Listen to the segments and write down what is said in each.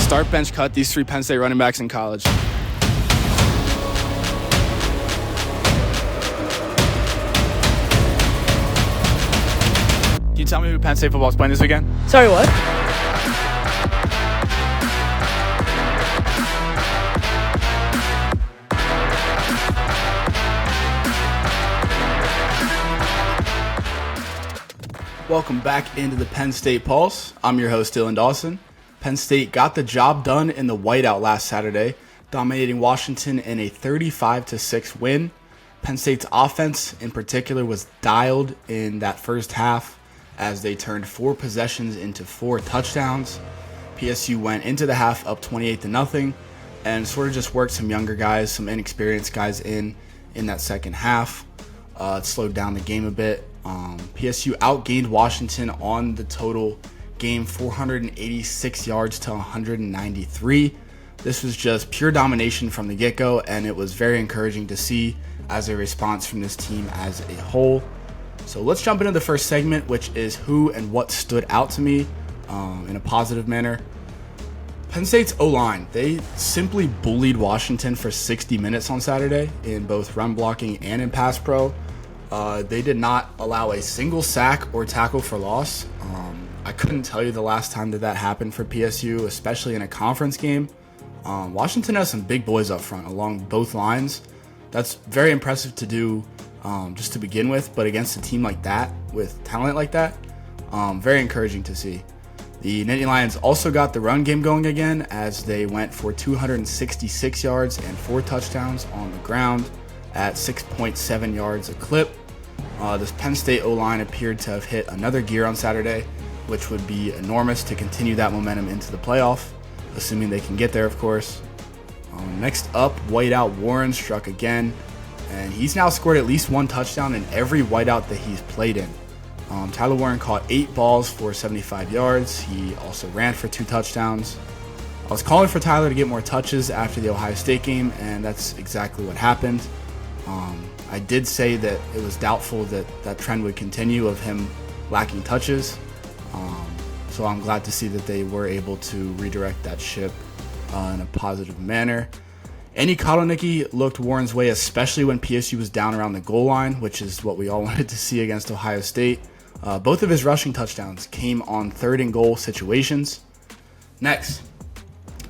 Start, bench, cut these 3 Penn State running backs in college. Can you tell me who Penn State football is playing this weekend? Sorry, what? Welcome back into the Penn State Pulse. I'm your host, Dawson. Penn State got the job done in the whiteout last Saturday, dominating Washington in a 35-6 win. Penn State's offense in particular was dialed in that first half as they turned 4 possessions into 4 touchdowns. PSU went into the half up 28-0 and sort of just worked some younger guys, some inexperienced guys in that second half. It slowed down the game a bit. PSU outgained Washington on the total game, 486 yards to 193. This was just pure domination from the get-go, and it was very encouraging to see as a response from this team as a whole. So let's jump into the first segment, which is who and what stood out to me in a positive manner. Penn State's O-line, they simply bullied Washington for 60 minutes on Saturday in both run blocking and in pass pro. They did not allow a single sack or tackle for loss. I couldn't tell you the last time that happened for PSU, especially in a conference game. Washington has some big boys up front along both lines. That's very impressive to do just to begin with, but against a team like that, with talent like that, very encouraging to see. The Nittany Lions also got the run game going again as they went for 266 yards and 4 touchdowns on the ground at 6.7 yards a clip. This Penn State O-line appeared to have hit another gear on Saturday, which would be enormous to continue that momentum into the playoff, assuming they can get there, of course. Next up, whiteout Warren struck again, and he's now scored at least 1 touchdown in every whiteout that he's played in. Tyler Warren caught 8 balls for 75 yards. He also ran for 2 touchdowns. I was calling for Tyler to get more touches after the Ohio State game, and that's exactly what happened. I did say that it was doubtful that trend would continue of him lacking touches. So I'm glad to see that they were able to redirect that ship in a positive manner. Andy Kotelnicki looked Warren's way, especially when PSU was down around the goal line, which is what we all wanted to see against Ohio State. Both of his rushing touchdowns came on 3rd and goal situations. Next,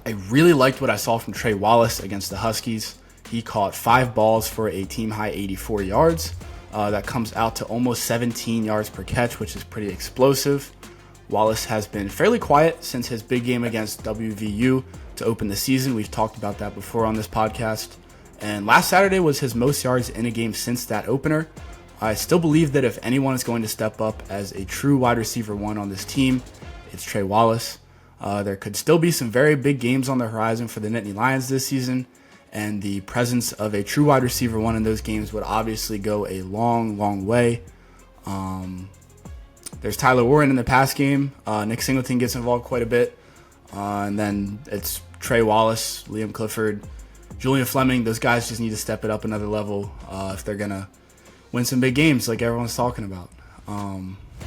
I really liked what I saw from Trey Wallace against the Huskies. He caught 5 balls for a team-high 84 yards. That comes out to almost 17 yards per catch, which is pretty explosive. Wallace has been fairly quiet since his big game against WVU to open the season. We've talked about that before on this podcast. And last Saturday was his most yards in a game since that opener. I still believe that if anyone is going to step up as a true wide receiver 1 on this team, it's Trey Wallace. There could still be some very big games on the horizon for the Nittany Lions this season, and the presence of a true wide receiver 1 in those games would obviously go a long, long way. There's Tyler Warren in the pass game. Nick Singleton gets involved quite a bit. And then it's Trey Wallace, Liam Clifford, Julian Fleming. Those guys just need to step it up another level if they're going to win some big games like everyone's talking about.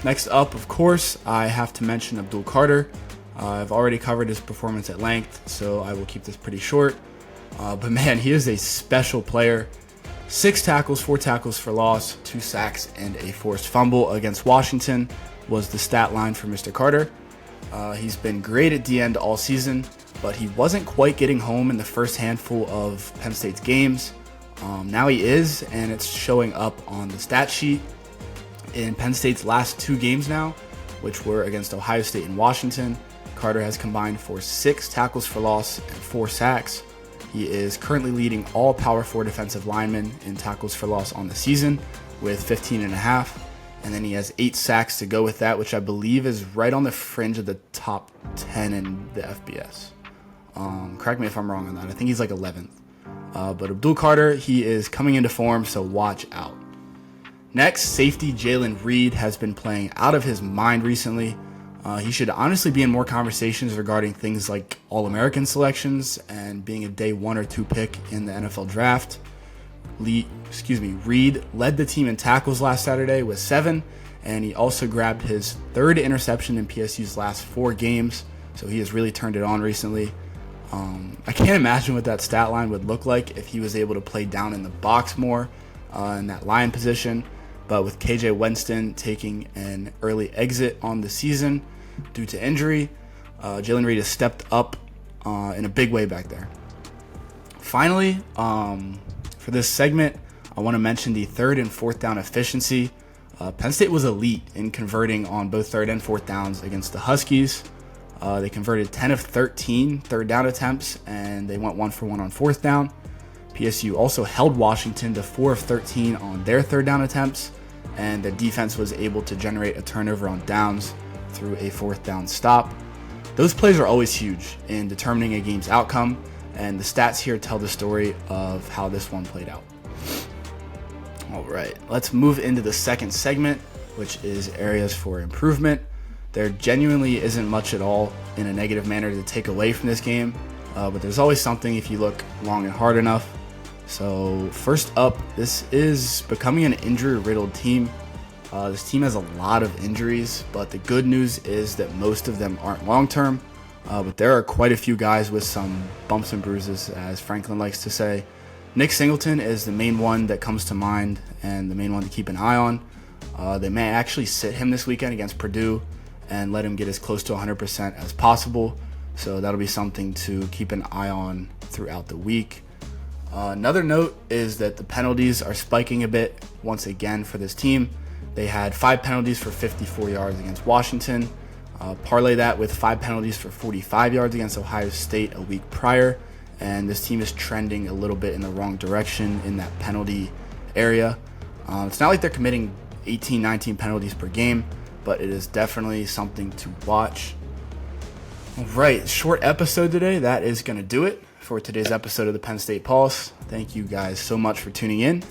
Next up, of course, I have to mention Abdul Carter. I've already covered his performance at length, so I will keep this pretty short. But man, he is a special player. 6 tackles, 4 tackles for loss, 2 sacks, and a forced fumble against Washington was the stat line for Mr. Carter. He's been great at the end all season, but he wasn't quite getting home in the first handful of Penn State's games. Now he is, and it's showing up on the stat sheet. In Penn State's last 2 games now, which were against Ohio State and Washington, Carter has combined for 6 tackles for loss and 4 sacks. He is currently leading all Power 4 defensive linemen in tackles for loss on the season with 15.5. And then he has 8 sacks to go with that, which I believe is right on the fringe of the top 10 in the FBS. Correct me if I'm wrong on that. I think he's like 11th. But Abdul Carter, he is coming into form, so watch out. Next, safety Jaylen Reed has been playing out of his mind recently. He should honestly be in more conversations regarding things like All-American selections and being a day 1 or 2 pick in the NFL draft. Reed led the team in tackles last Saturday with 7, and he also grabbed his 3rd interception in PSU's last 4 games, So he has really turned it on recently. I can't imagine what that stat line would look like if he was able to play down in the box more in that Lion position. But with KJ Winston taking an early exit on the season due to injury, Jaylen Reed has stepped up in a big way back there. Finally, for this segment, I want to mention the third and fourth down efficiency. Penn State was elite in converting on both third and fourth downs against the Huskies. They converted 10 of 13 third down attempts, and they went 1 for 1 on fourth down. PSU also held Washington to 4 of 13 on their third down attempts, and the defense was able to generate a turnover on downs through a fourth down stop. Those plays are always huge in determining a game's outcome, and the stats here tell the story of how this one played out. All right, let's move into the second segment, which is areas for improvement. There genuinely isn't much at all in a negative manner to take away from this game, but there's always something if you look long and hard enough. So first up, this is becoming an injury-riddled team. This team has a lot of injuries, but the good news is that most of them aren't long-term, but there are quite a few guys with some bumps and bruises, as Franklin likes to say. Nick Singleton is the main one that comes to mind and the main one to keep an eye on. They may actually sit him this weekend against Purdue and let him get as close to 100% as possible. So that'll be something to keep an eye on throughout the week. Another note is that the penalties are spiking a bit once again for this team. They had 5 penalties for 54 yards against Washington. Parlay that with 5 penalties for 45 yards against Ohio State a week prior. And this team is trending a little bit in the wrong direction in that penalty area. It's not like they're committing 18, 19 penalties per game, but it is definitely something to watch. All right, short episode today. That is going to do it for today's episode of the Penn State Pulse. Thank you guys so much for tuning in,